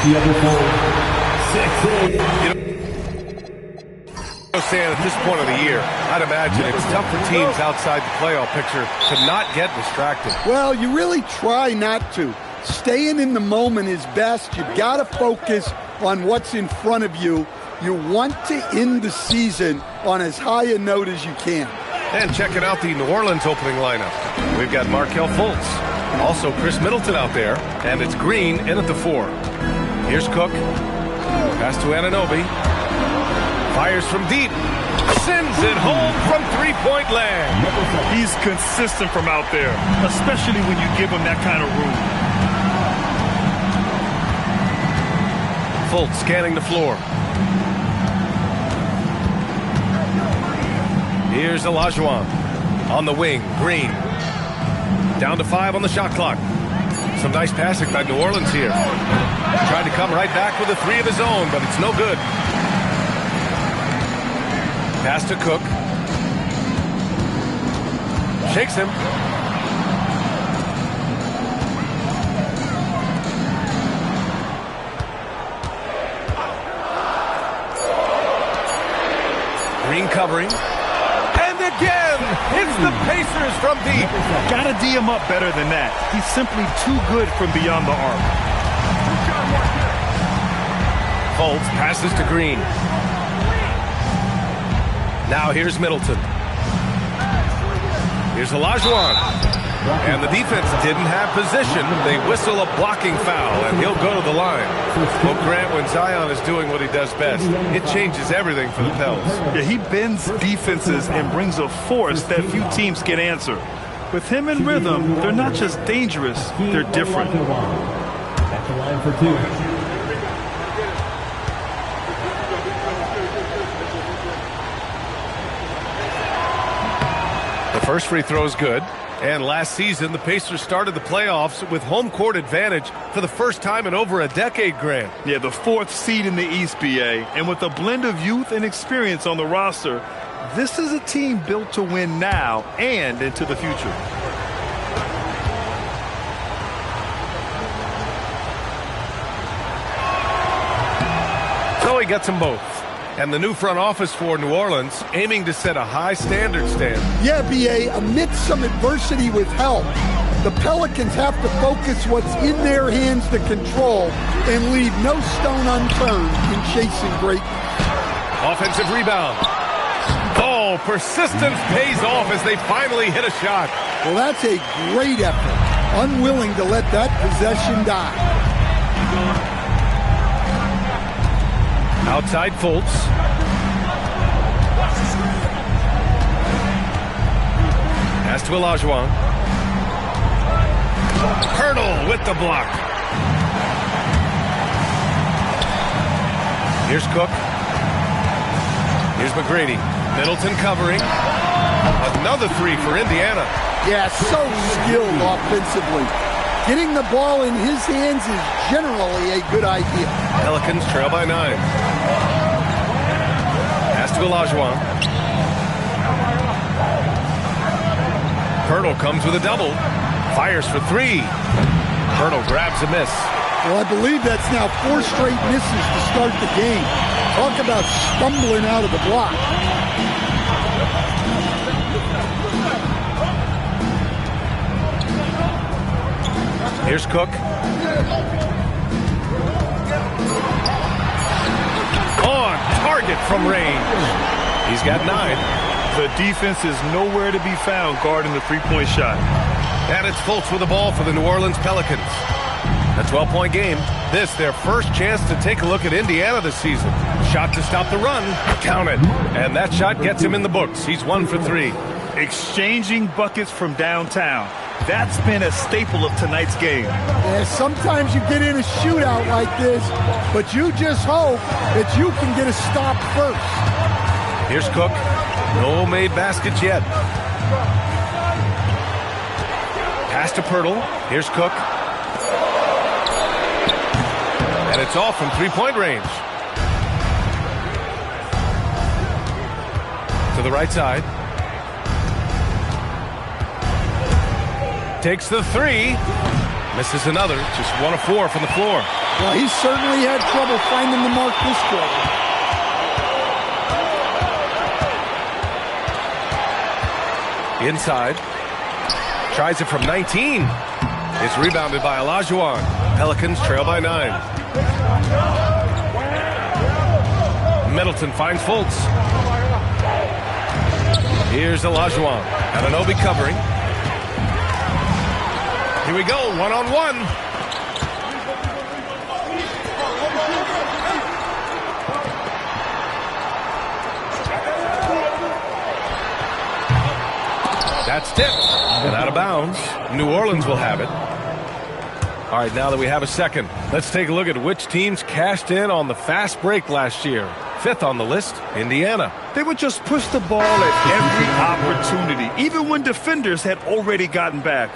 The other four, 6'8". Saying at this point of the year, I'd imagine it's tough for teams outside the playoff picture to not get distracted. Well, you really try not to. Staying in the moment is best. You've got to focus on what's in front of you. You want to end the season on as high a note as you can. And checking out the New Orleans opening lineup. We've got Markelle Fultz, also Chris Middleton out there, and it's Green in at the 4. Here's Cook. Pass to Anunoby. Fires from deep. Sends it home from three-point land. He's consistent from out there, especially when you give him that kind of room. Fultz scanning the floor. Here's Olajuwon on the wing. Green. Down to 5 on the shot clock. Some nice passing by New Orleans here. Tried to come right back with a 3 of his own, but it's no good. Pass to Cook. Shakes him. Green covering. And again, it's the Pacers from deep. Gotta D him up better than that. He's simply too good from beyond the arc. Fultz passes to Green. Now here's Middleton. Here's Olajuwon. And the defense didn't have position. They whistle a blocking foul, and he'll go to the line. Well, Grant, when Zion is doing what he does best, it changes everything for the Pels. Yeah, he bends defenses and brings a force that few teams can answer. With him in rhythm, they're not just dangerous, they're different. At the line for 2. The first free throw is good. And last season, the Pacers started the playoffs with home court advantage for the first time in over a decade, Grant. Yeah, the 4th seed in the East, BA. And with a blend of youth and experience on the roster, this is a team built to win now and into the future. So he gets them both. And the new front office for New Orleans aiming to set a high standard, Stan. Yeah, B.A., amidst some adversity with help, the Pelicans have to focus what's in their hands to control and leave no stone unturned in chasing greatness. Offensive rebound. Oh, persistence pays off as they finally hit a shot. Well, that's a great effort. Unwilling to let that possession die. Outside Fultz. Pass to Olajuwon. Hurdle with the block. Here's Cook. Here's McGrady. Middleton covering. Another 3 for Indiana. Yeah, so skilled offensively. Getting the ball in his hands is generally a good idea. Pelicans trail by 9. Pass to Olajuwon. Hurdle comes with a double. Fires for 3. Hurdle grabs a miss. Well, I believe that's now 4 straight misses to start the game. Talk about stumbling out of the block. Here's Cook. On target from range. He's got 9. The defense is nowhere to be found guarding the three-point shot. And it's Fultz with the ball for the New Orleans Pelicans. A 12-point game. This their first chance to take a look at Indiana this season. Shot to stop the run. Counted. And that shot gets him in the books. He's 1 for 3. Exchanging buckets from downtown. That's been a staple of tonight's game. Yeah, sometimes you get in a shootout like this, but you just hope that you can get a stop first. Here's Cook. No made baskets yet. Pass to Pirtle. Here's Cook. And it's off from three-point range. To the right side. Takes the 3. Misses another. Just 1 of 4 from the floor. Well, he certainly had trouble finding the mark this quarter. Inside. Tries it from 19. It's rebounded by Olajuwon. Pelicans trail by 9. Middleton finds Fultz. Here's Olajuwon. Anunoby covering. Here we go, one-on-one. That's tipped and out of bounds. New Orleans will have it. All right, now that we have a second, let's take a look at which teams cashed in on the fast break last year. 5th on the list, Indiana. They would just push the ball at every opportunity, even when defenders had already gotten back.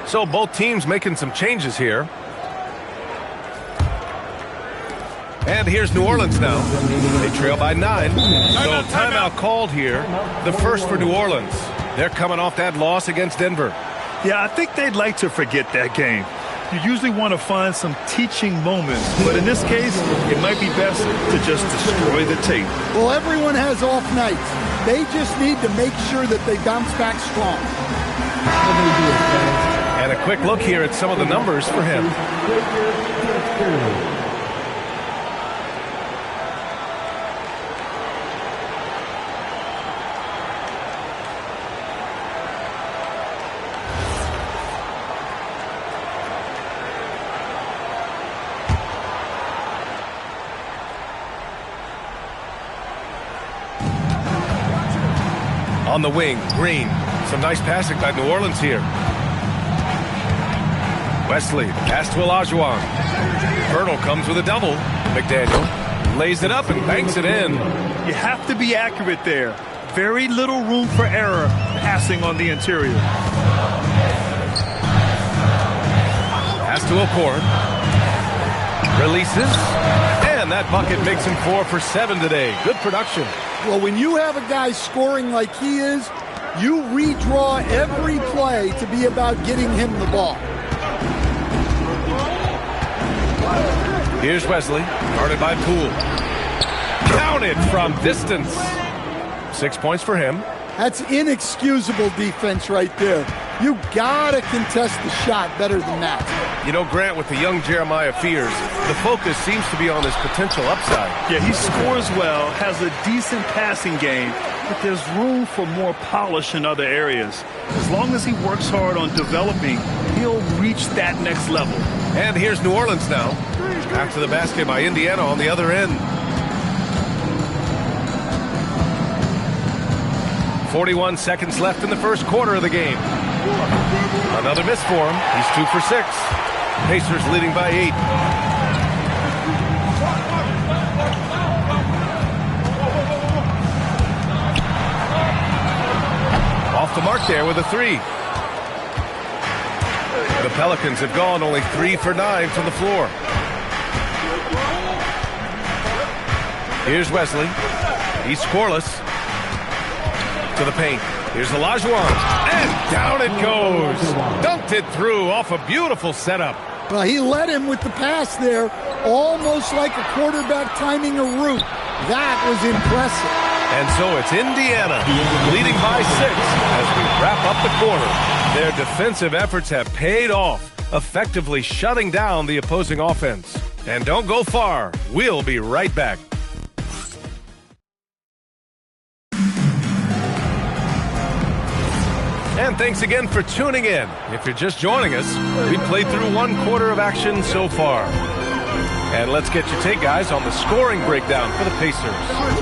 So both teams making some changes here. And here's New Orleans now. They trail by 9. So timeout called here. The first for New Orleans. They're coming off that loss against Denver. Yeah, I think they'd like to forget that game. You usually want to find some teaching moments, but in this case, it might be best to just destroy the tape. Well, everyone has off nights. They just need to make sure that they bounce back strong. And a quick look here at some of the numbers for him. On the wing, Green. Some nice passing by New Orleans here. Wesley, pass to Olajuwon. Vernal comes with a double. McDaniel lays it up and banks it in. You have to be accurate there. Very little room for error passing on the interior. Pass to Okoro. Releases. And that bucket makes him 4 for 7 today. Good production. Well, when you have a guy scoring like he is, you redraw every play to be about getting him the ball. Here's Wesley, guarded by Poole. Counted from distance. 6 points for him. That's inexcusable defense right there. You gotta contest the shot better than that. You know, Grant, with the young Jeremiah Fears, the focus seems to be on his potential upside. Yeah, he scores well, has a decent passing game, but there's room for more polish in other areas. As long as he works hard on developing, he'll reach that next level. And here's New Orleans now. Back to the basket by Indiana on the other end. 41 seconds left in the first quarter of the game. Another miss for him. He's 2 for 6. Pacers leading by 8. Off the mark there with a 3. The Pelicans have gone only 3 for 9 from the floor. Here's Wesley. He's scoreless. To the paint. Here's Olajuwon. And down it goes. Dunked it through off a beautiful setup. Well, he led him with the pass there, almost like a quarterback timing a route. That was impressive. And so it's Indiana leading by 6 as we wrap up the quarter. Their defensive efforts have paid off, effectively shutting down the opposing offense. And don't go far. We'll be right back. And thanks again for tuning in. If you're just joining us, we played through 1 quarter of action so far. And let's get your take, guys, on the scoring breakdown for the Pacers.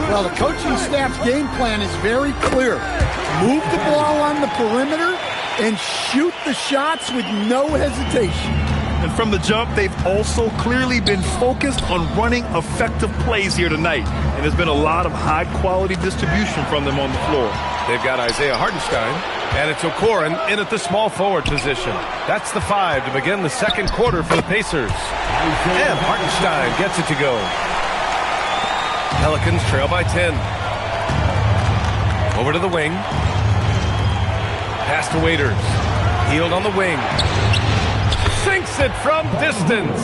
Well, the coaching staff's game plan is very clear. Move the ball on the perimeter and shoot the shots with no hesitation. And from the jump, they've also clearly been focused on running effective plays here tonight. And there's been a lot of high-quality distribution from them on the floor. They've got Isaiah Hartenstein, and it's Okoro in at the small forward position. That's the 5 to begin the second quarter for the Pacers. And Hartenstein gets it to go. Pelicans trail by 10. Over to the wing. Pass to Waiters. Healed on the wing. sinks it from distance.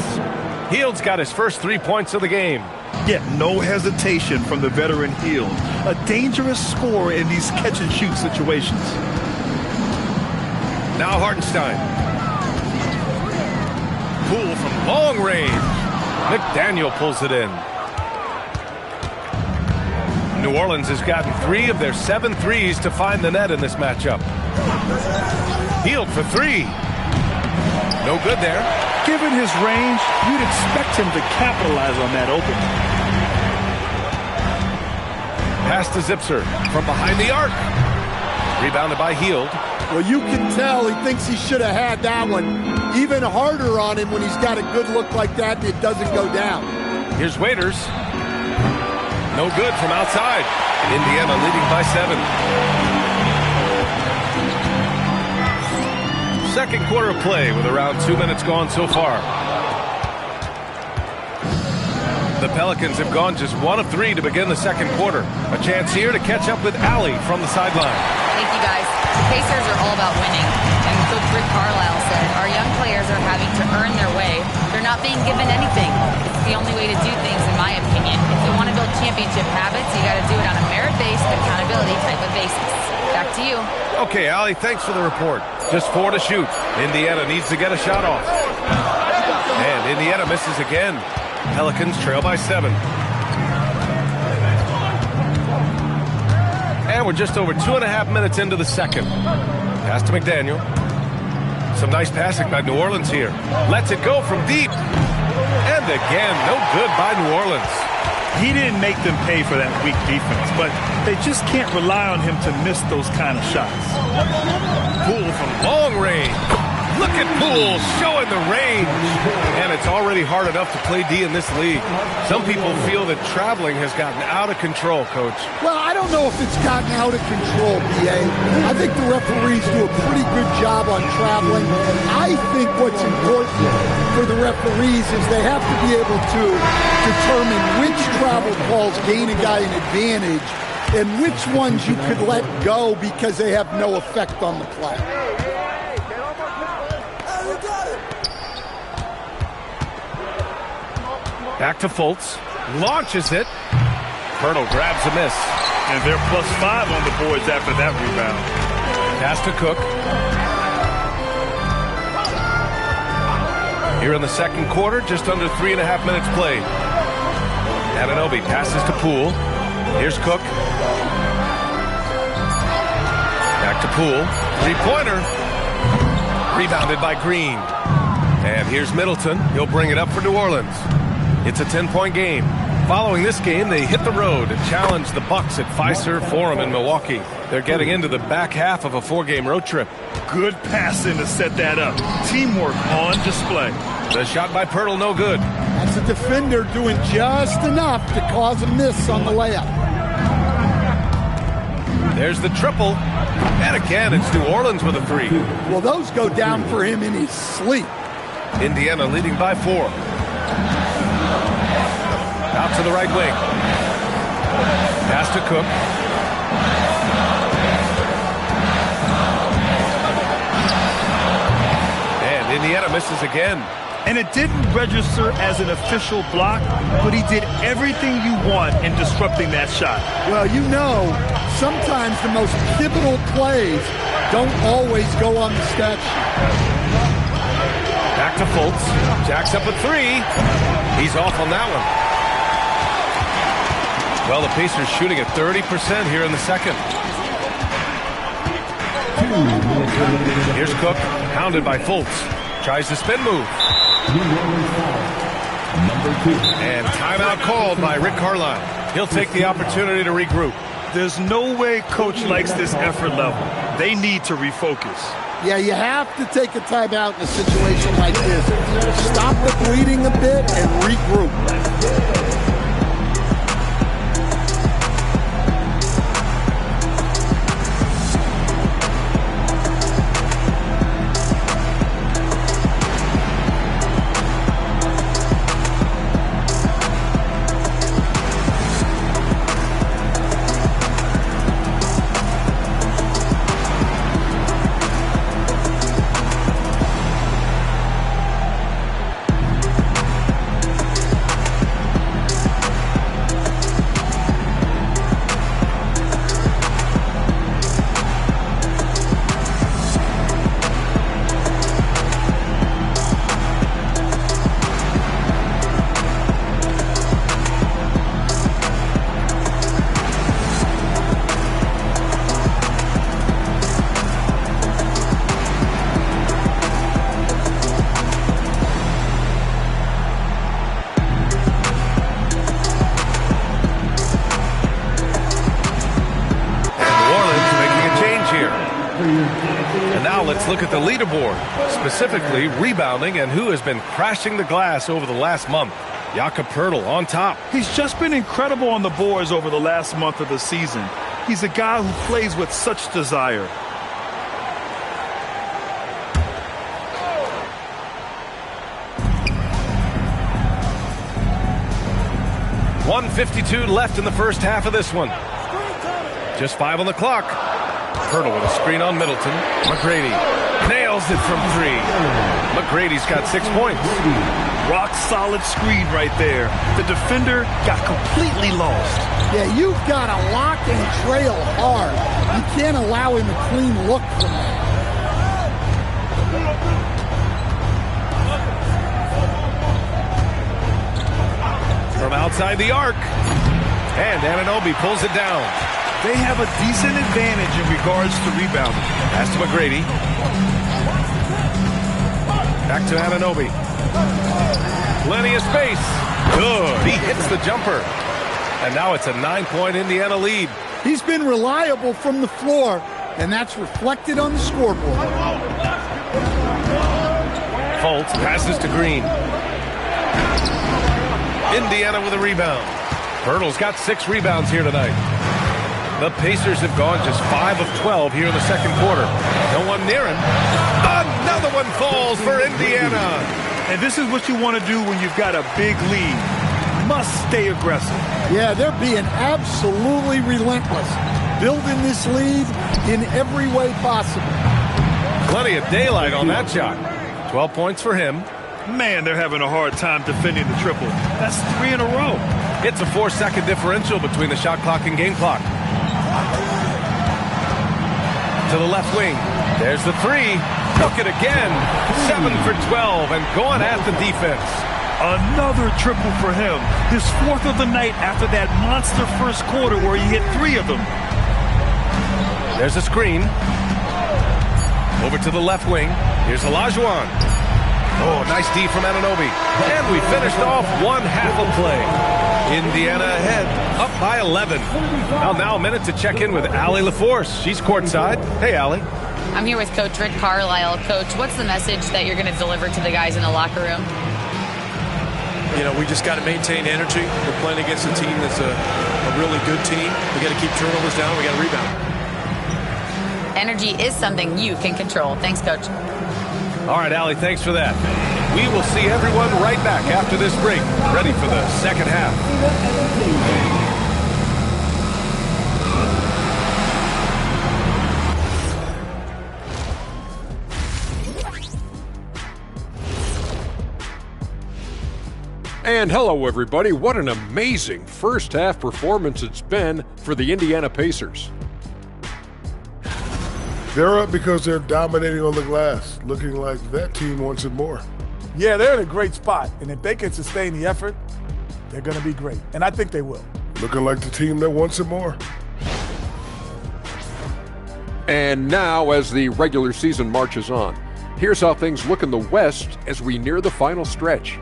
Hield's got his first 3 points of the game. Yeah, no hesitation from the veteran Hield. A dangerous scorer in these catch-and-shoot situations. Now Hartenstein. Poole from long range. McDaniel pulls it in. New Orleans has gotten 3 of their 7 threes to find the net in this matchup. Hield for 3. No good there. Given his range, you'd expect him to capitalize on that open. Pass to Jskr from behind the arc. Rebounded by Hield. Well, you can tell he thinks he should have had that one. Even harder on him when he's got a good look like that and it doesn't go down. Here's Waiters. No good from outside. Indiana leading by 7. Second quarter of play with around 2 minutes gone so far. The Pelicans have gone just 1 of 3 to begin the second quarter. A chance here to catch up with Allie from the sideline. Thank you, guys. The Pacers are all about winning. And Coach Rick Carlisle said, our young players are having to earn their way. They're not being given anything. It's the only way to do things, in my opinion. If you want to build championship habits, you got to do it on a merit-based, accountability type of basis. Back to you. Okay, Allie, thanks for the report. Just 4 to shoot. Indiana needs to get a shot off. And Indiana misses again. Pelicans trail by 7. And we're just over 2.5 minutes into the second. Pass to McDaniel. Some nice passing by New Orleans here. Lets it go from deep. And again, no good by New Orleans. He didn't make them pay for that weak defense, but they just can't rely on him to miss those kind of shots. Poole from long range. Look at Poole showing the range. And it's already hard enough to play D in this league. Some people feel that traveling has gotten out of control, Coach. Well, I don't know if it's gotten out of control, B.A. I think the referees do a pretty good job on traveling. I think what's important for the referees is they have to be able to determine which travel calls gain a guy an advantage and which ones you could let go because they have no effect on the play. Back to Fultz. Launches it. Pirtle grabs a miss. And they're +5 on the boards after that rebound. Pass to Cook. Here in the second quarter, just under 3.5 minutes played. Anunoby passes to Poole. Here's Cook. Back to Poole. 3-pointer. Rebounded by Green. And here's Middleton. He'll bring it up for New Orleans. It's a 10-point game. Following this game, they hit the road and challenge the Bucks at Fiserv Forum in Milwaukee. They're getting into the back half of a 4-game road trip. Good passing to set that up. Teamwork on display. The shot by Pirtle, no good. That's a defender doing just enough to cause a miss on the layup. There's the triple. And again, it's New Orleans with a 3. Well, those go down for him in his sleep. Indiana leading by 4. Out to the right wing. Pass to Cook. And Indiana misses again. And it didn't register as an official block, but he did everything you want in disrupting that shot. Well, you know, sometimes the most pivotal plays don't always go on the stat sheet. Back to Fultz. Jacks up a 3. He's off on that one. Well, the Pacers shooting at 30% here in the second. Here's Cook, hounded by Fultz. Tries the spin move. And timeout called by Rick Carlisle. He'll take the opportunity to regroup. There's no way Coach likes this effort level. They need to refocus. Yeah, you have to take a timeout in a situation like this. Stop the bleeding a bit and regroup. And now let's look at the leaderboard, specifically rebounding and who has been crashing the glass over the last month. Jskr on top. He's just been incredible on the boards over the last month of the season. He's a guy who plays with such desire. .152 left in the first half of this one. Just 5 on the clock. Pirtle with a screen on Middleton. McGrady nails it from 3. McGrady's got 6 points. Rock solid screen right there. The defender got completely lost. Yeah, you've got to lock and trail hard. You can't allow him a clean look from that. From outside the arc. And Anunoby pulls it down. They have a decent advantage in regards to rebounding. Pass to McGrady. Back to Anunoby. Plenty of space. Good. He hits the jumper. And now it's a 9-point Indiana lead. He's been reliable from the floor, and that's reflected on the scoreboard. Fultz passes to Green. Indiana with a rebound. Pirtle's got 6 rebounds here tonight. The Pacers have gone just 5 of 12 here in the second quarter. No one near him. Another one falls for Indiana. And this is what you want to do when you've got a big lead. Must stay aggressive. Yeah, they're being absolutely relentless. Building this lead in every way possible. Plenty of daylight on that shot. 12 points for him. Man, they're having a hard time defending the triple. That's 3 in a row. It's a 4-second differential between the shot clock and game clock. To the left wing. There's the 3. Took it again. 7 for 12 and going at the defense. Another triple for him. His 4th of the night after that monster first quarter where he hit 3 of them. There's a screen. Over to the left wing. Here's Olajuwon. Oh, nice D from Anunoby. And we finished off one half of play. Indiana ahead, up by 11. Well, now a minute to check in with Allie LaForce. She's courtside. Hey, Allie. I'm here with Coach Rick Carlisle. Coach, what's the message that you're going to deliver to the guys in the locker room? You know, we just got to maintain energy. We're playing against a team that's a really good team. We got to keep turnovers down. We got to rebound. Energy is something you can control. Thanks, Coach. All right, Allie, thanks for that. We will see everyone right back after this break, ready for the second half. And hello, everybody. What an amazing first half performance it's been for the Indiana Pacers. They're up because they're dominating on the glass, looking like that team wants it more. Yeah, they're in a great spot, and if they can sustain the effort, they're going to be great, and I think they will. Looking like the team that wants it more. And now, as the regular season marches on, here's how things look in the West as we near the final stretch.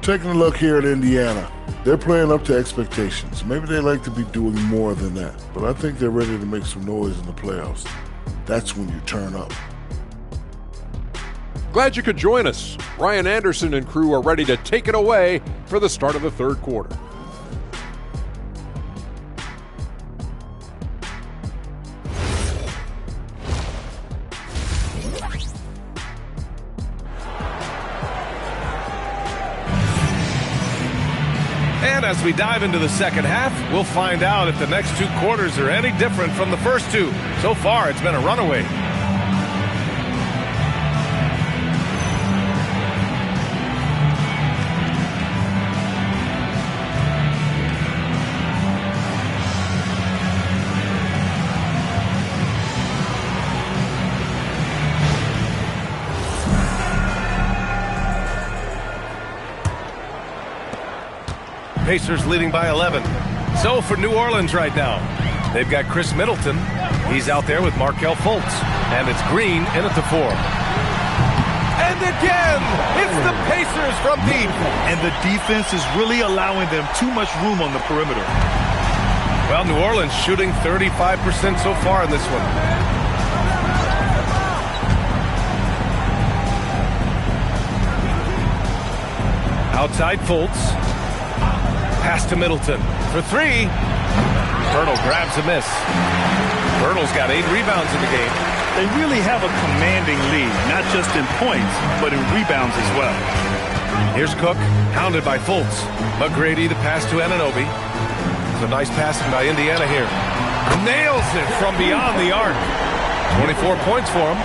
Taking a look here at Indiana, they're playing up to expectations. Maybe they like to be doing more than that, but I think they're ready to make some noise in the playoffs. That's when you turn up. Glad you could join us. Ryan Anderson and crew are ready to take it away for the start of the third quarter. And as we dive into the second half, we'll find out if the next 2 quarters are any different from the first 2. So far, it's been a runaway. Pacers leading by 11. So for New Orleans right now, they've got Chris Middleton. He's out there with Markelle Fultz. And it's Green in at the 4. And again, it's the Pacers from deep. And the defense is really allowing them too much room on the perimeter. Well, New Orleans shooting 35% so far in this one. Outside Fultz. Pass to Middleton for three. Bertle grabs a miss. Bertle's got 8 rebounds in the game. They really have a commanding lead, not just in points, but in rebounds as well. Here's Cook, hounded by Fultz. McGrady the pass to Anunoby. It's a nice passing by Indiana here. Nails it from beyond the arc. 24 points for him.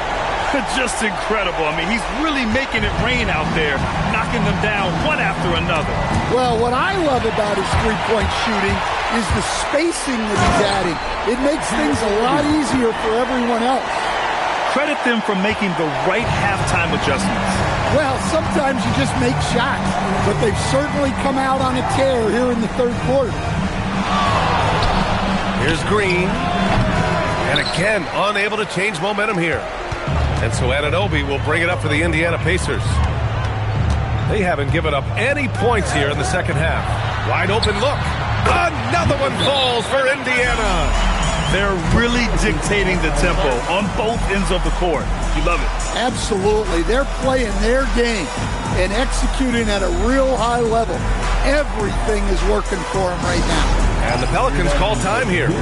Just incredible. I mean, he's really making it rain out there, knocking them down one after another. Well, what I love about his three-point shooting is the spacing that he's adding. It makes things a lot easier for everyone else. Credit them for making the right halftime adjustments. Well, sometimes you just make shots, but they've certainly come out on a tear here in the third quarter. Here's Green. And again, unable to change momentum here. And so Anunoby will bring it up for the Indiana Pacers. They haven't given up any points here in the second half. Wide open look. Another one falls for Indiana. They're really dictating the tempo on both ends of the court. You love it. Absolutely. They're playing their game and executing at a real high level. Everything is working for them right now. And the Pelicans call time here.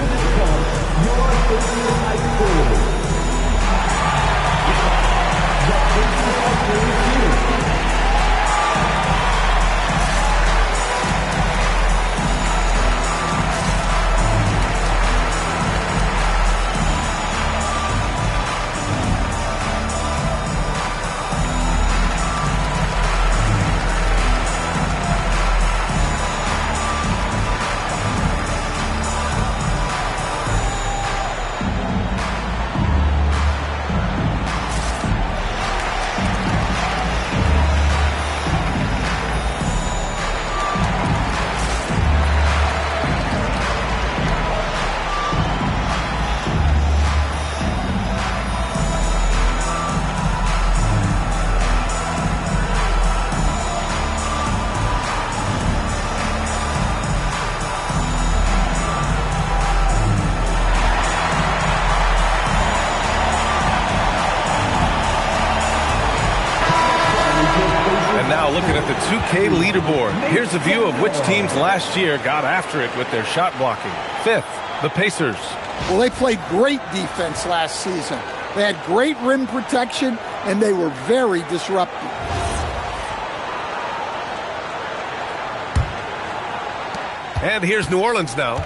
Looking at the 2K leaderboard. Here's a view of which teams last year got after it with their shot blocking. 5th, the Pacers. Well, they played great defense last season. They had great rim protection, and they were very disruptive. And here's New Orleans now.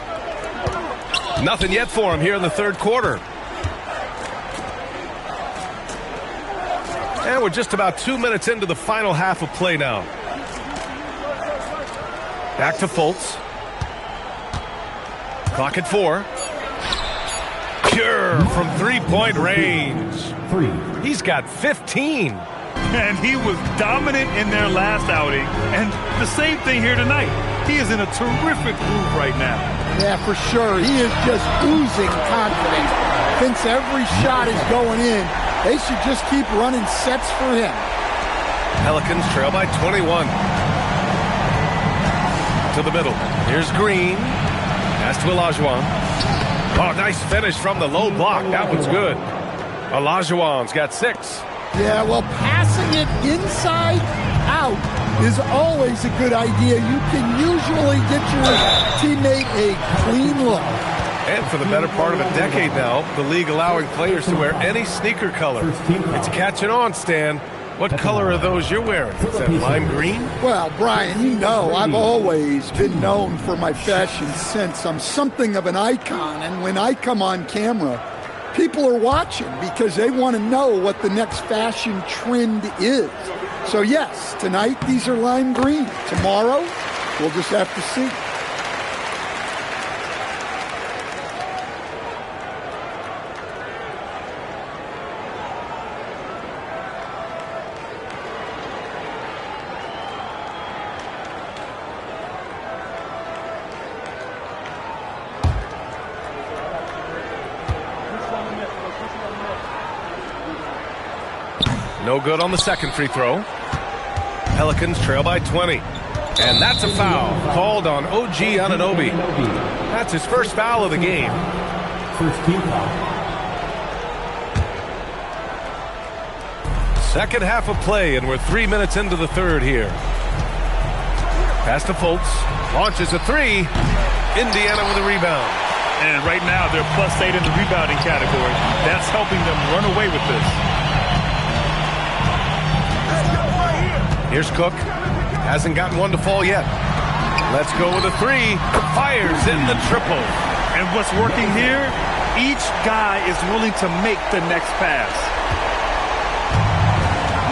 Nothing yet for him here in the third quarter. And we're just about 2 minutes into the final half of play now. Back to Fultz. Clock at 4. Pure from three-point range. He's got 15. And he was dominant in their last outing. And the same thing here tonight. He is in a terrific groove right now. Yeah, for sure. He is just oozing confidence. Thinks every shot is going in. They should just keep running sets for him. Pelicans trail by 21. To the middle. Here's Green. Pass to Olajuwon. Oh, nice finish from the low block. That one's good. Olajuwon's got 6. Yeah, well, passing it inside out is always a good idea. You can usually get your teammate a clean look. And for the better part of a decade now, the league allowing players to wear any sneaker color. It's catching on, Stan. What color are those you're wearing? Is that lime green? Well, Brian, you know I've always been known for my fashion sense. I'm something of an icon, and when I come on camera, people are watching because they want to know what the next fashion trend is. So yes, tonight these are lime green. Tomorrow, we'll just have to see. No good on the second free throw. Pelicans trail by 20. And that's a foul called on OG Anunoby. That's his first foul of the game. First team foul. Second half of play, and we're 3 minutes into the third here. Pass to Fultz. Launches a three. Indiana with a rebound. And right now, they're +8 in the rebounding category. That's helping them run away with this. Here's Cook. Hasn't gotten one to fall yet. Let's go with a three. Fires in the triple. And what's working here? Each guy is willing to make the next pass.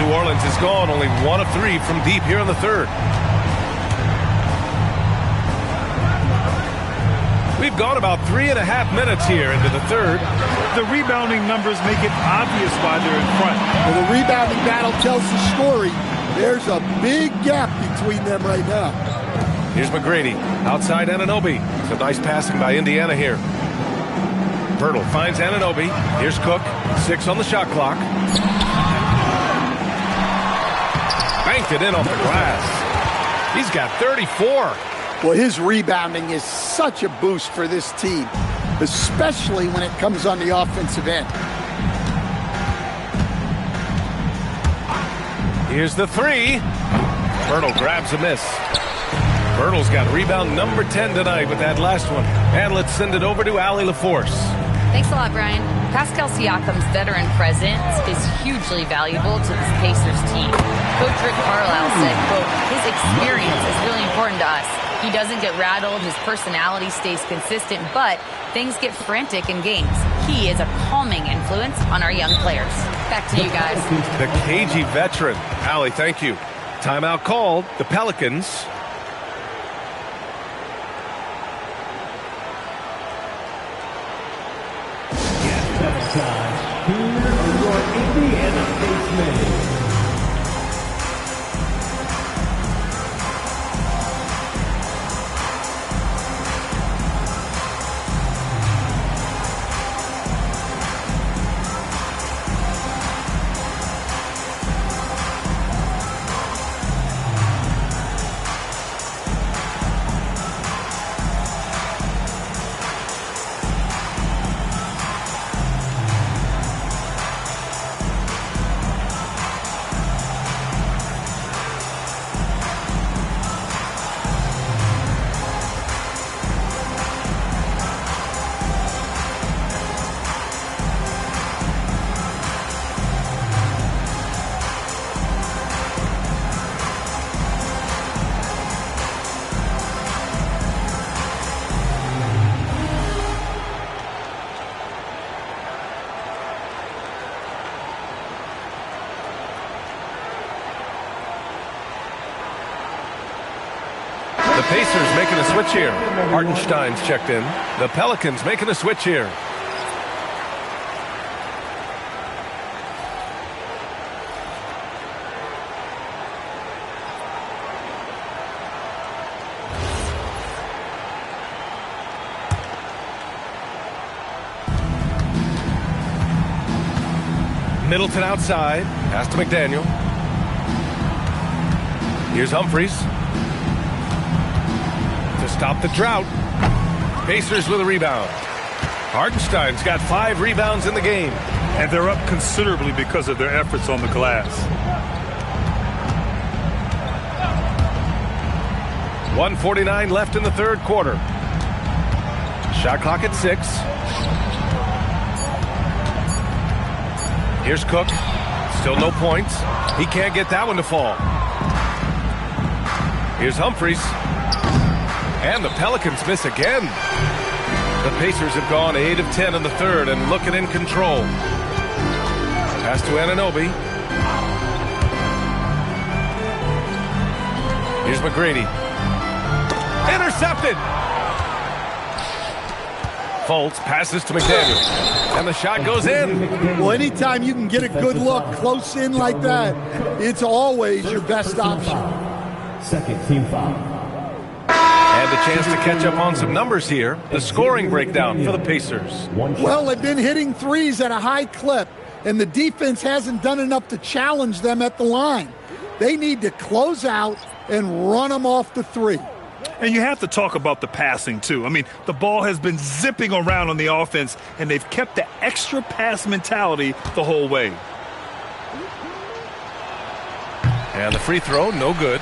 New Orleans is gone. Only 1 of 3 from deep here in the third. We've gone about 3.5 minutes here into the third. The rebounding numbers make it obvious why they're in front. Well, the rebounding battle tells the story. There's a big gap between them right now. Here's McGrady. Outside Anunoby. Some nice passing by Indiana here. Pirtle finds Anunoby. Here's Cook. 6 on the shot clock. Banked it in off the glass. He's got 34. Well, his rebounding is such a boost for this team, especially when it comes on the offensive end. Here's the three. Pirtle grabs a miss. Pirtle's got rebound number 10 tonight with that last one. And let's send it over to Allie LaForce. Thanks a lot, Brian. Pascal Siakam's veteran presence is hugely valuable to this Pacers team. Coach Rick Carlisle said, quote, his experience is really important to us. He doesn't get rattled, his personality stays consistent, but things get frantic in games. He is a calming influence on our young players. Back to you guys. The cagey veteran. Allie, thank you. Timeout called. The Pelicans. Here are your Indiana basemen. The Pacers making a switch here. Hartenstein's checked in. The Pelicans making a switch here. Middleton outside. Pass to McDaniel. Here's Humphries. To stop the drought. Pacers with a rebound. Hartenstein's got 5 rebounds in the game. And they're up considerably because of their efforts on the glass. 1:49 left in the third quarter. Shot clock at 6. Here's Cook. Still no points. He can't get that one to fall. Here's Humphries. And the Pelicans miss again. The Pacers have gone 8 of 10 in the third and looking in control. Pass to Anunoby. Here's McGrady. Intercepted. Fultz passes to McDaniel. And the shot goes in. Well, anytime you can get a good look close in like that, it's always your best option. Second team foul. And a chance to catch up on some numbers here. The scoring breakdown for the Pacers. Well, they've been hitting threes at a high clip, and the defense hasn't done enough to challenge them at the line. They need to close out and run them off the three. And you have to talk about the passing, too. I mean, the ball has been zipping around on the offense, and they've kept the extra pass mentality the whole way. And the free throw, no good.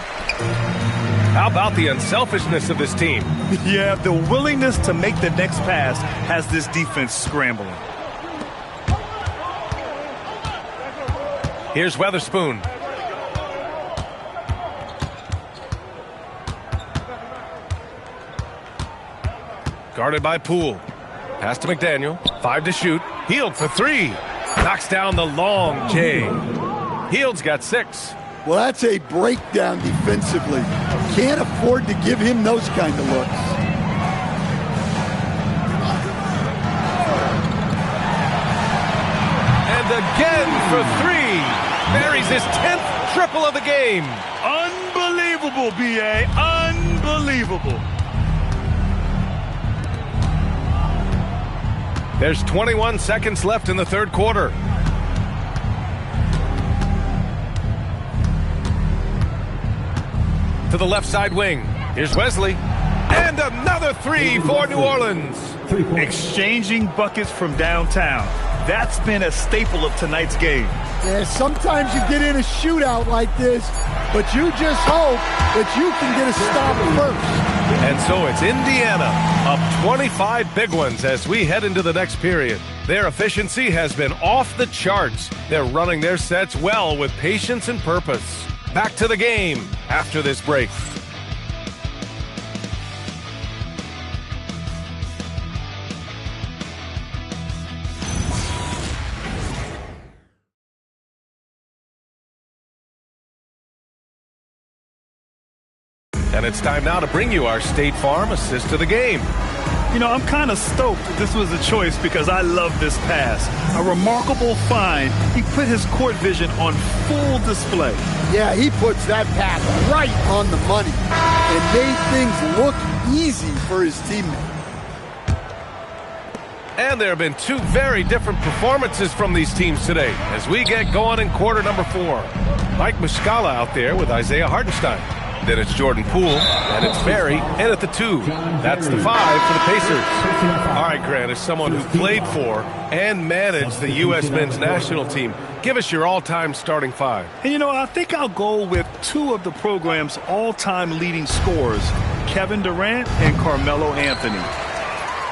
How about the unselfishness of this team? Yeah, the willingness to make the next pass has this defense scrambling. Here's Weatherspoon. Guarded by Poole. Pass to McDaniel. 5 to shoot. Hield for 3. Knocks down the long J. Hield's got 6. Well, that's a breakdown defensively. Can't afford to give him those kind of looks. And again for 3. Buries his 10th triple of the game. Unbelievable, B.A. Unbelievable. There's 21 seconds left in the third quarter. To the left side wing. Here's Wesley. And another 3 for New Orleans. Exchanging buckets from downtown. That's been a staple of tonight's game. Yeah, sometimes you get in a shootout like this, but you just hope that you can get a stop first. And so it's Indiana up 25 big ones as we head into the next period. Their efficiency has been off the charts. They're running their sets well with patience and purpose. Back to the game after this break. And it's time now to bring you our State Farm assist of the game. You know, I'm kind of stoked this was a choice because I love this pass. A remarkable find. He put his court vision on full display. Yeah, he puts that pass right on the money and made things look easy for his teammate. And there have been 2 very different performances from these teams today as we get going in quarter number 4. Mike Muscala out there with Isaiah Hartenstein. Then it's Jordan Poole, and it's Barry, and at the 2. That's the 5 for the Pacers. All right, Grant, as someone who played for and managed the U.S. men's national team, give us your all-time starting 5. And, you know, I think I'll go with 2 of the program's all-time leading scorers, Kevin Durant and Carmelo Anthony.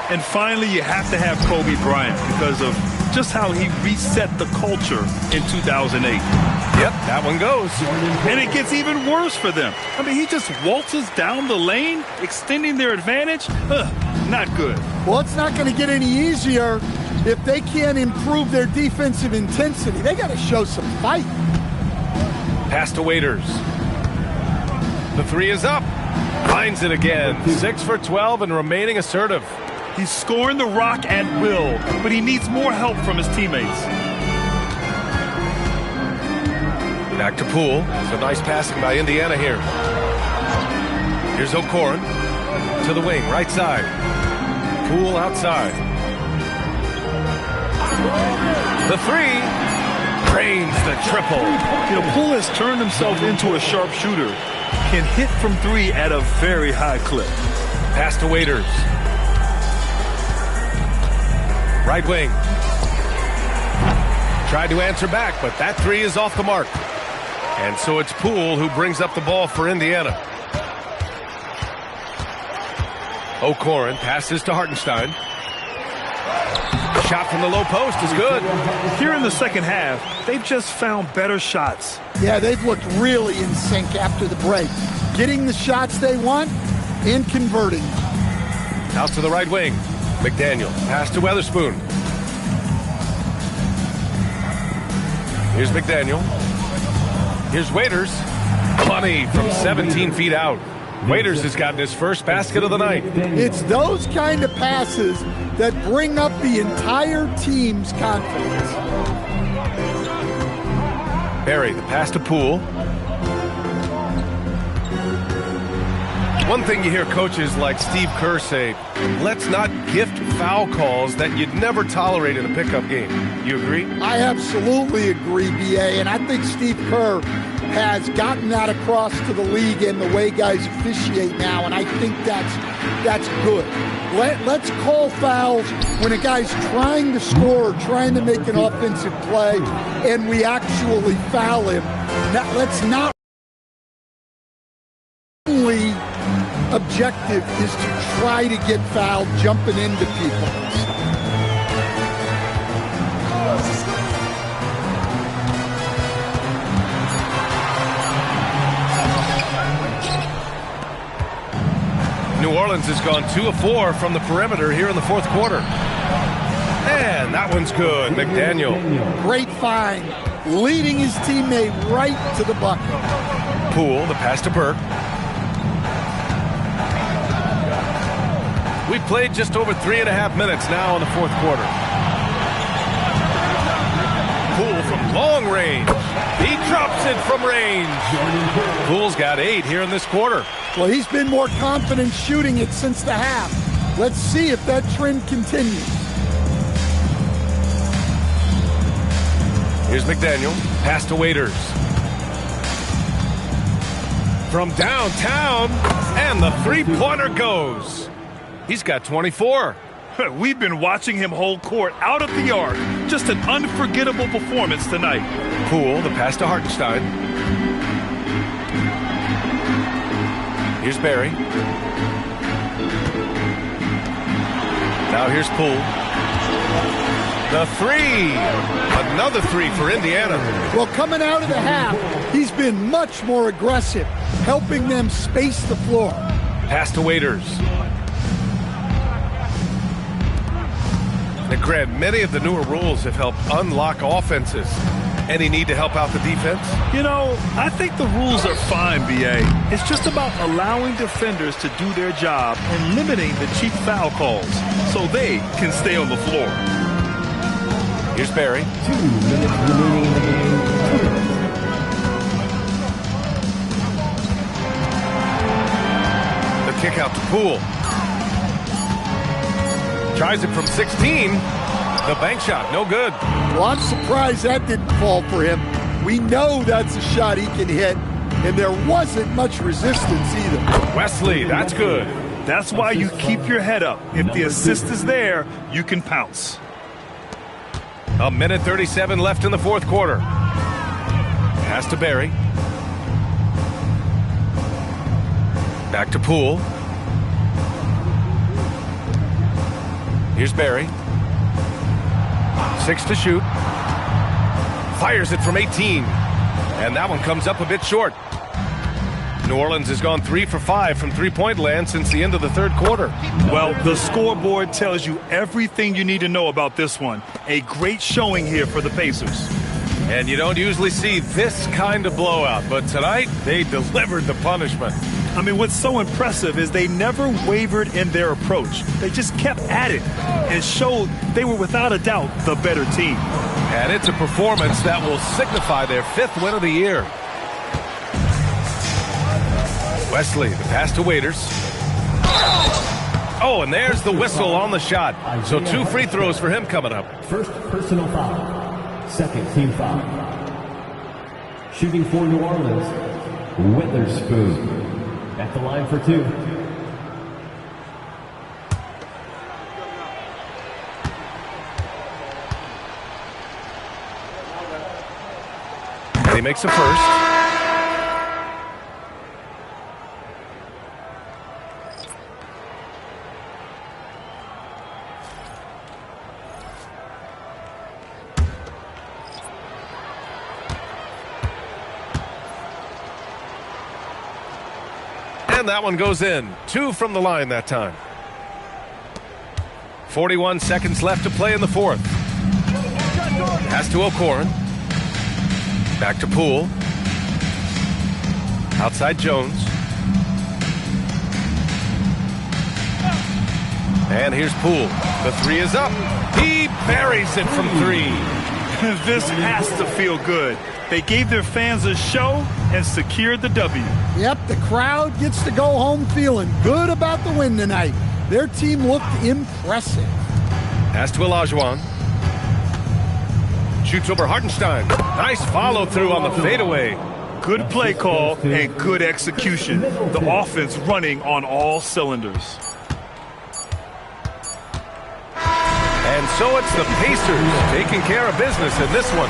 And finally, you have to have Kobe Bryant because of just how he reset the culture in 2008. Yep, that one goes. And it gets even worse for them. I mean, he just waltzes down the lane, extending their advantage. Not good. Well, it's not going to get any easier if they can't improve their defensive intensity. They got to show some fight. Pass to Waiters. The 3 is up. Finds it again. 6 for 12 and remaining assertive. He's scoring the rock at will, but he needs more help from his teammates. Back to Poole. So nice passing by Indiana here. Here's O'Koren to the wing, right side. Poole outside. The 3 drains the triple. You know, Poole has turned himself into a sharpshooter. Can hit from 3 at a very high clip. Pass to Waiters. Right wing. Tried to answer back, but that 3 is off the mark. And so it's Poole who brings up the ball for Indiana. O'Koren passes to Hartenstein. Shot from the low post is good. Here in the second half, they've just found better shots. Yeah, they've looked really in sync after the break. Getting the shots they want and converting. Out to the right wing. McDaniel. Pass to Weatherspoon. Here's McDaniel. Here's Waiters. Money from 17 feet out. Waiters has gotten his first basket of the night. It's those kind of passes that bring up the entire team's confidence. Barry, the pass to Poole. One thing you hear coaches like Steve Kerr say, let's not gift foul calls that you'd never tolerate in a pickup game. You agree? I absolutely agree, B.A., and I think Steve Kerr has gotten that across to the league and the way guys officiate now, and I think that's good. Let's call fouls when a guy's trying to score or trying to make an offensive play and we actually foul him. Let's not only objective is to try to get fouled jumping into people. New Orleans has gone 2 of 4 from the perimeter here in the fourth quarter. And that one's good. McDaniel. Great find. Leading his teammate right to the bucket. Poole, the pass to Burke. We've played just over 3.5 minutes now in the fourth quarter. Poole from long range. He drops it from range. Poole's got 8 here in this quarter. Well, he's been more confident shooting it since the half. Let's see if that trend continues. Here's McDaniel. Pass to Waiters. From downtown, and the three-pointer goes. He's got 24. We've been watching him hold court out of the arc. Just an unforgettable performance tonight. Poole, the pass to Hartenstein. Here's Barry. Now here's Poole. The three. Another three for Indiana. Well, coming out of the half, he's been much more aggressive, helping them space the floor. Pass to Waiters. Now, Grant, many of the newer rules have helped unlock offenses. Any need to help out the defense? You know, I think the rules are fine, B.A. It's just about allowing defenders to do their job and limiting the cheap foul calls so they can stay on the floor. Here's Barry. 2 minutes remaining in the game. The kick out to Poole. Tries it from 16. The bank shot, no good. Well, I'm surprised that didn't fall for him. We know that's a shot he can hit, and there wasn't much resistance either. Wesley, that's good. That's why you keep your head up. If the assist is there, you can pounce. 1:37 left in the fourth quarter. Pass to Barry. Back to Poole. Here's Barry. 6 to shoot. Fires it from 18. And that one comes up a bit short. New Orleans has gone 3 for 5 from three-point land since the end of the third quarter. Well, the scoreboard tells you everything you need to know about this one. A great showing here for the Pacers. And you don't usually see this kind of blowout, but tonight they delivered the punishment. I mean, what's so impressive is they never wavered in their approach. They just kept at it and showed they were without a doubt the better team. And it's a performance that will signify their 5th win of the year. Wesley, the pass to Waiters. Oh, and there's the whistle on the shot. So 2 free throws for him coming up. First personal foul. Second team foul. Shooting for New Orleans, Witherspoon. At the line for 2. And he makes a first. And that one goes in. 2 from the line that time. 41 seconds left to play in the fourth. Pass to O'Koren. Back to Poole. Outside Jones. And here's Poole. The 3 is up. He buries it from 3. This has to feel good. They gave their fans a show and secured the W. Yep, the crowd gets to go home feeling good about the win tonight. Their team looked impressive. Pass to Olajuwon. Shoots over Hartenstein. Nice follow-through on the fadeaway. Good play call and good execution. The offense running on all cylinders. And So it's the Pacers taking care of business in this one.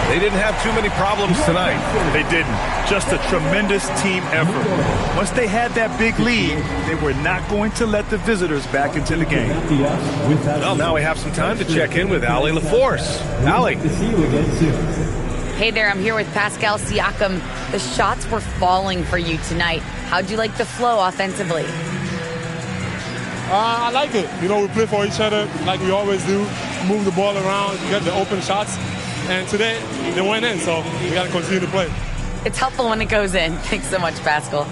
They didn't have too many problems tonight. They didn't. Just a tremendous team effort. Once they had that big lead, they were not going to let the visitors back into the game. Well, now we have some time to check in with Allie LaForce. Allie. Hey there, I'm here with Pascal Siakam. The shots were falling for you tonight. How'd you like the flow offensively? I like it. You know, we play for each other like we always do. Move the ball around, get the open shots. And today, they went in, so we got to continue to play. It's helpful when it goes in. Thanks so much, Pascal.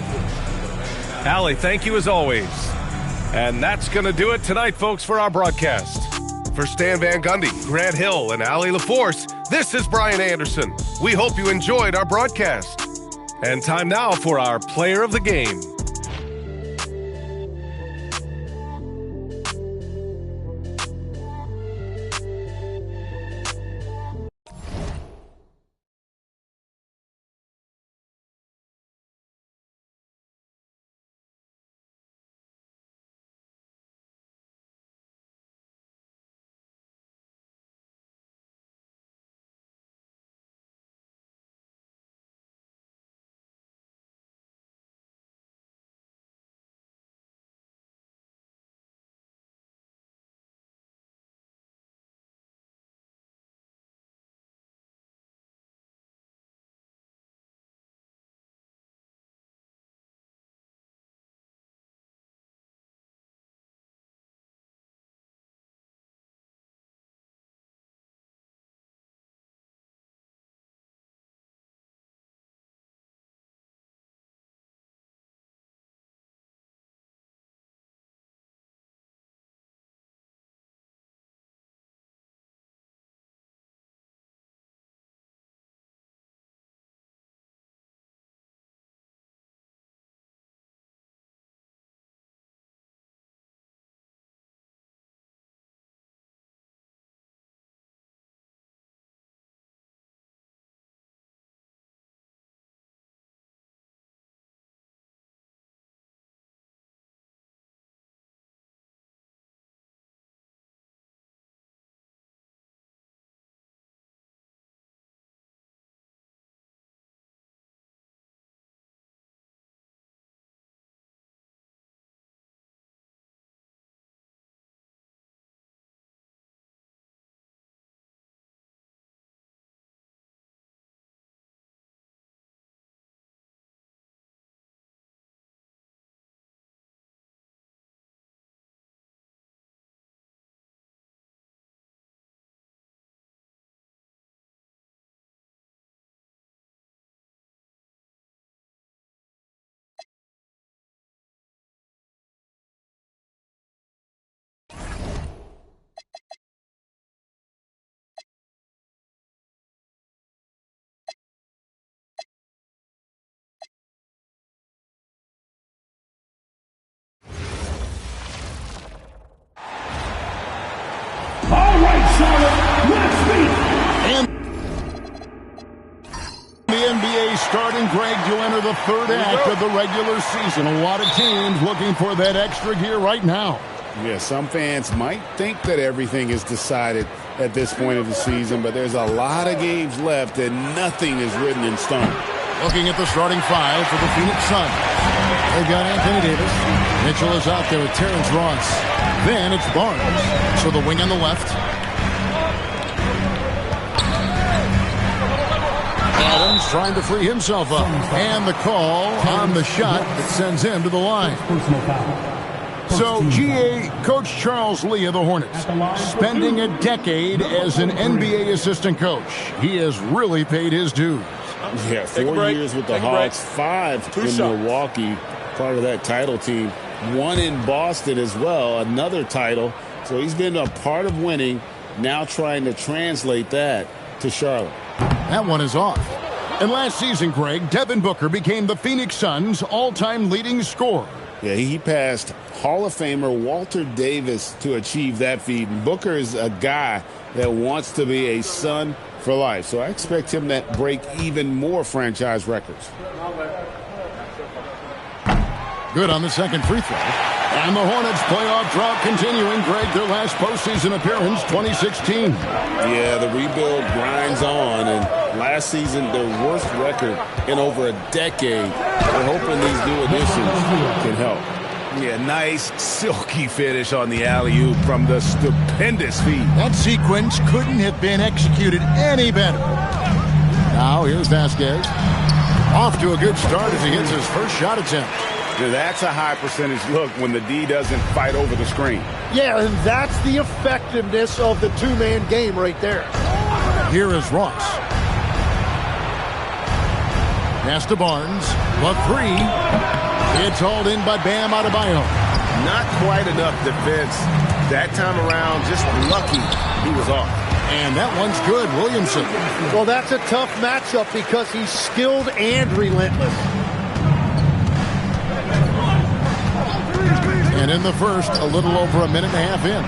Allie, thank you as always. And that's going to do it tonight, folks, for our broadcast. For Stan Van Gundy, Grant Hill, and Allie LaForce, this is Brian Anderson. We hope you enjoyed our broadcast. And time now for our Player of the Game. All right, Charlotte, let's meet. And the NBA starting, Greg, you enter the third act of the regular season. A lot of teams looking for that extra gear right now. Yeah, some fans might think that everything is decided at this point of the season, but there's a lot of games left and nothing is written in stone. Looking at the starting five for the Phoenix Suns. They've got Anthony Davis. Mitchell is out there with Terrence Ross. Then it's Barnes. So the wing on the left. Adams trying to free himself up. And the call on the shot that sends him to the line. So, GA, Coach Charles Lee of the Hornets, spending a decade as an NBA assistant coach. He has really paid his dues. Yeah, 4 years with the Hawks, 5 in Milwaukee, part of that title team. 1 in Boston as well, another title. So he's been a part of winning, now trying to translate that to Charlotte. That one is off. And last season, Greg, Devin Booker became the Phoenix Suns' all-time leading scorer. Yeah, he passed Hall of Famer Walter Davis to achieve that feat. And Booker is a guy that wants to be a Sun for life. So I expect him to break even more franchise records. Good on the second free throw. And the Hornets' playoff drought continuing. Greg, their last postseason appearance, 2016. Yeah, the rebuild grinds on, and last season, their worst record in over a decade. They're hoping these new additions can help. Yeah, nice, silky finish on the alley-oop from the stupendous feed. That sequence couldn't have been executed any better. Now, here's Vasquez. Off to a good start as he hits his first shot attempt. Yeah, that's a high percentage look when the D doesn't fight over the screen. Yeah, and that's the effectiveness of the two-man game right there. Here is Ross. Pass to Barnes. The three. It's hauled in by Bam Adebayo. Not quite enough defense that time around. Just lucky he was off. And that one's good, Williamson. Well, that's a tough matchup because he's skilled and relentless. And in the first, a little over a minute and a half in.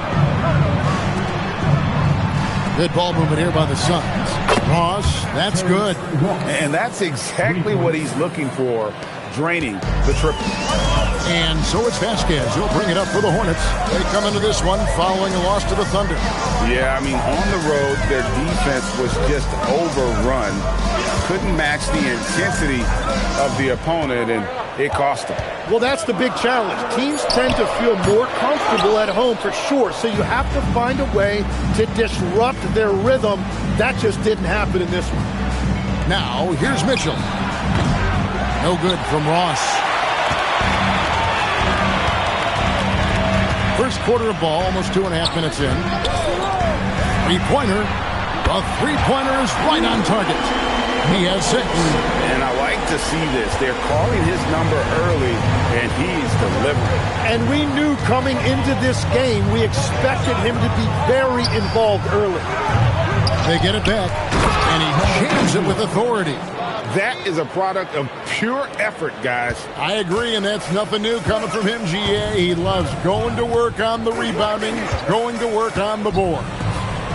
Good ball movement here by the Suns. Ross, that's good. And that's exactly what he's looking for, draining the triple. And so it's Vasquez. He'll bring it up for the Hornets. They come into this one following a loss to the Thunder. Yeah, I mean, on the road, their defense was just overrun. Couldn't match the intensity of the opponent, and it cost them. Well, that's the big challenge. Teams tend to feel more comfortable at home for sure, so you have to find a way to disrupt their rhythm. That just didn't happen in this one. Now, here's Mitchell. No good from Ross. First quarter of ball, almost 2.5 minutes in. Three-pointer. The three-pointer is right on target. He has 6. And I like to see this. They're calling his number early, and he's delivering. And we knew coming into this game, we expected him to be very involved early. They get it back, and he jams it with authority. That is a product of pure effort, guys. I agree, and that's nothing new coming from him, GA. He loves going to work on the rebounding, going to work on the board.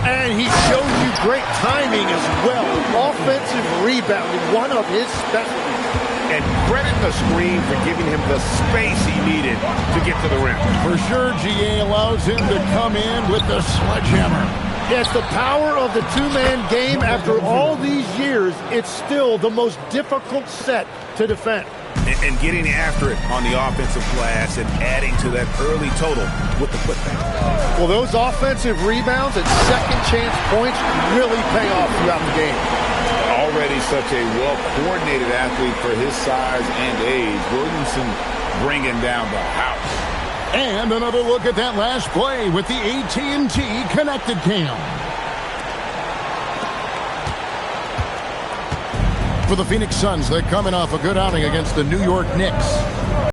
And he showed you great timing as well. Offensive rebounding, one of his specialties. And credit the screen for giving him the space he needed to get to the rim. For sure, GA allows him to come in with the sledgehammer. It's the power of the two-man game. After all these years, it's still the most difficult set to defend. And getting after it on the offensive glass and adding to that early total with the putback. Well, those offensive rebounds and second chance points really pay off throughout the game. Already such a well-coordinated athlete for his size and age. Williamson bringing down the house. And another look at that last play with the AT&T Connected Cam. For the Phoenix Suns, they're coming off a good outing against the New York Knicks.